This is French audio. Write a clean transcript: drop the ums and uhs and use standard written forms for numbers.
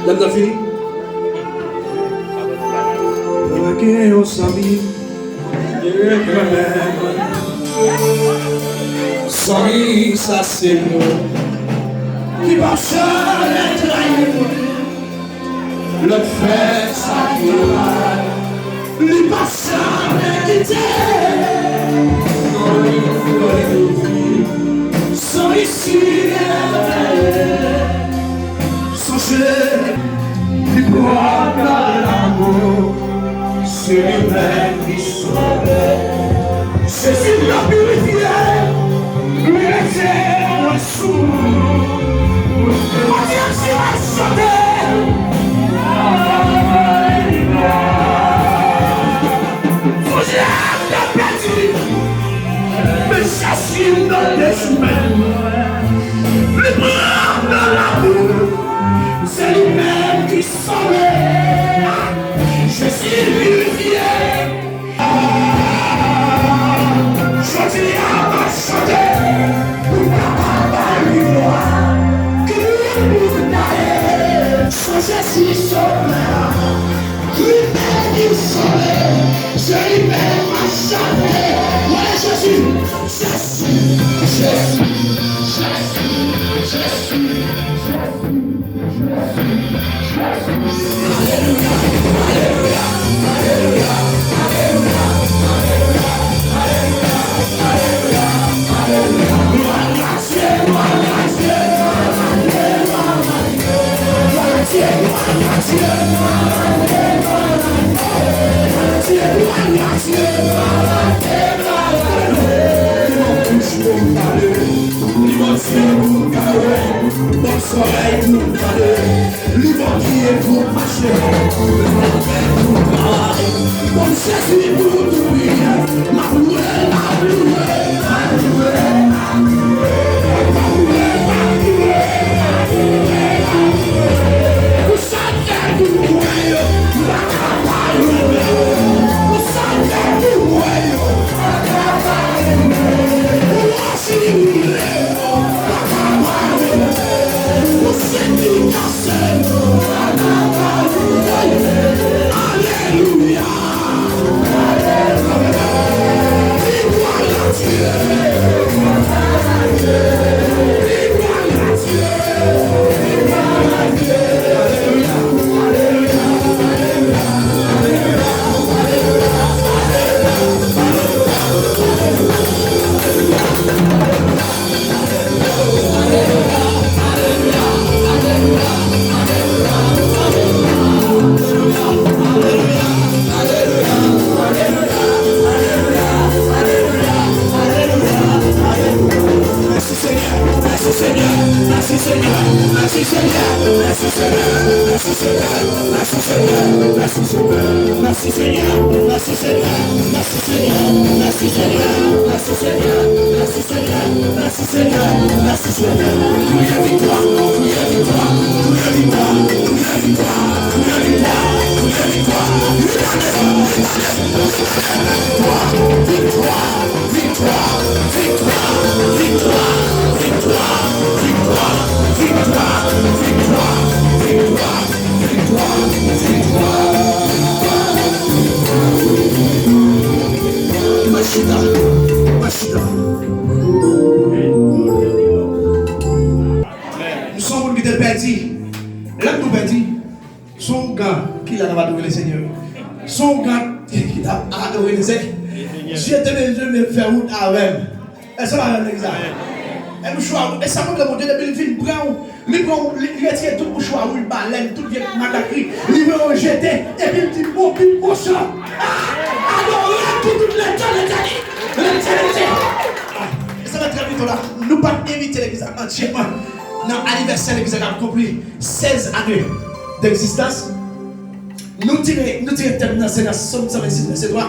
L'homme n'a fini. Ok, on s'amie. Sorry, ça c'est nous. Qui va jamais trahir. Le fait, ça qui va. Il va jamais quitter. Sans ici, sans cher, il boit dans l'amour. C'est lui-même qui sauve. Jésus l'a purifié. Lui était un sourd. Mon Dieu, c'est ma santé. Vous avez perdu. Mais j'assume dans des semaines. Le bras dans l'amour. C'est lui-même qui sauve. Je suis purifié. Je dis à ma santé. Pour ma gloire. Que vous n'allez. Sans Jésus sauveur. Lui-même il sauve. Je lui-même ma santé. Ouais, Jésus. Jésus. Nous sommes qui te perdus. Là nous perdus. Son gars qui l'a adoré le Seigneur. Son gars qui l'a adoré le Seigneur. Dieu te met faire route avec. Et ça va avec ça. Et nous choisissons. Et ça montre que mon Dieu depuis le film prend. Il retire tout le choix, il baleine, tout le macaquerie, il veut rejeter, et puis il dit bon, puis bon sang. Alors, pour toute l'éternité. Ça va très vite là. Nous pas inviter l'église entièrement. Dans l'anniversaire de l'église a accompli 16 années d'existence. Nous tirons termination dans Somme 126, verset 3.